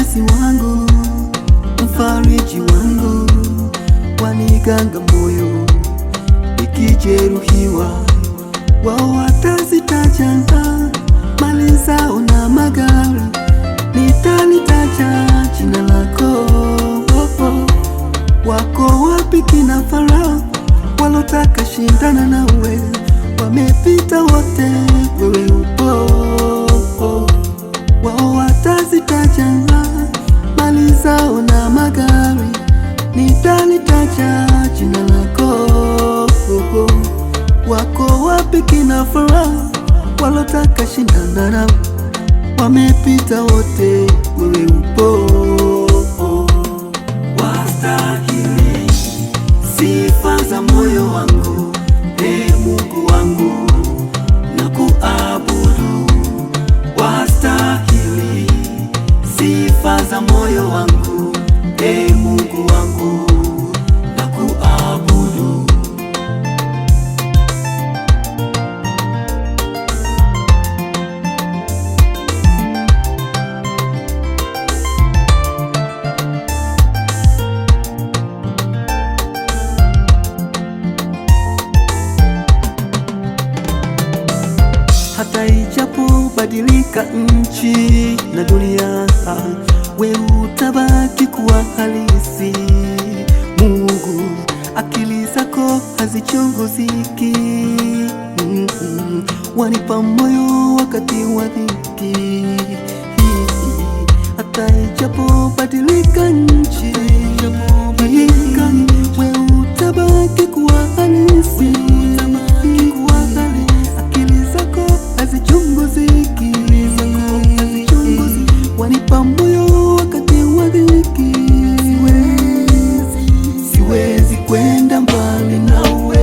mtetezi wangu, mfariji wangu, waniganga moyo nikijeruhiwa. Wao watazitaja mali zao na magari, nitalitaja jina lako. Wako wapi kina Farao walotaka shindana nawe? Wamepita wote, wewe upo. Wao watazitaja mali zao na magari, nitalitaja jina lako. Wako wapi kina Farao walotaka shindana nawe? Wamepita wote, wewe upo. Wastahili sifa za moyo wangu, Ee Mungu wangu, na kuabudu. Wastahili sifa za moyo wangu, Ee Mungu wangu, na kuabudu. Hata ijapobadilika nchi na dunia, wewe utabaki kuwa halisi. Mungu, akili zako hazichunguziki. Wanipa moyo wakati wa dhiki. Hata ijapobadilika nchi, wewe utabaki kuwa halisi. Wanipa moyo wakati wa dhiki. Siwezi kwenda mbali nawe,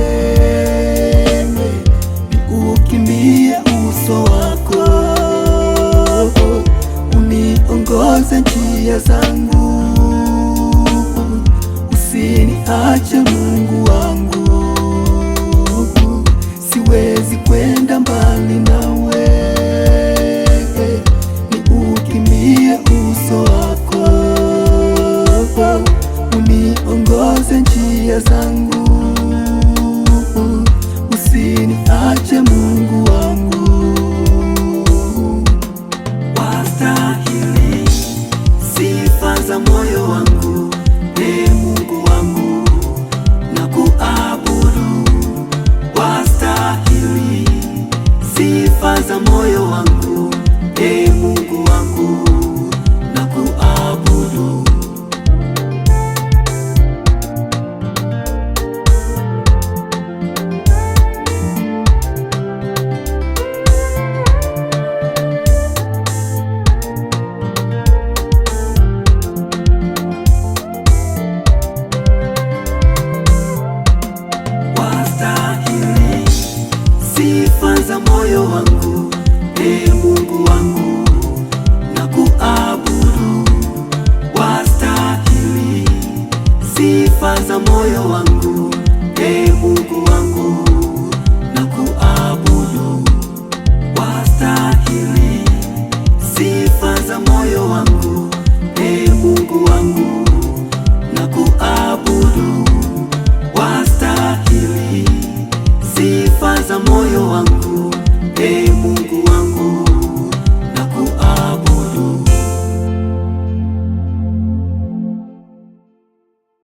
niukimbie uso wako. Uniongoze njia zangu, usiniache Mungu wangu. Siwezi kwenda mbali nawe, niukimbie uso wako. Uniongoze njia zangu, usiniache Mungu wangu. Wastahili sifa za moyo wangu, Ee Mungu wangu, na kuabudu. Wastahili sifa za moyo wangu, Ee Mungu wangu, na kuabudu. Wastahili sifa za moyo wangu, Ee Mungu wangu, na kuabudu. Wastahili sifa za moyo wangu, Ee Mungu wangu, na kuabudu. Wastahili sifa za moyo wangu, Ee Mungu wangu,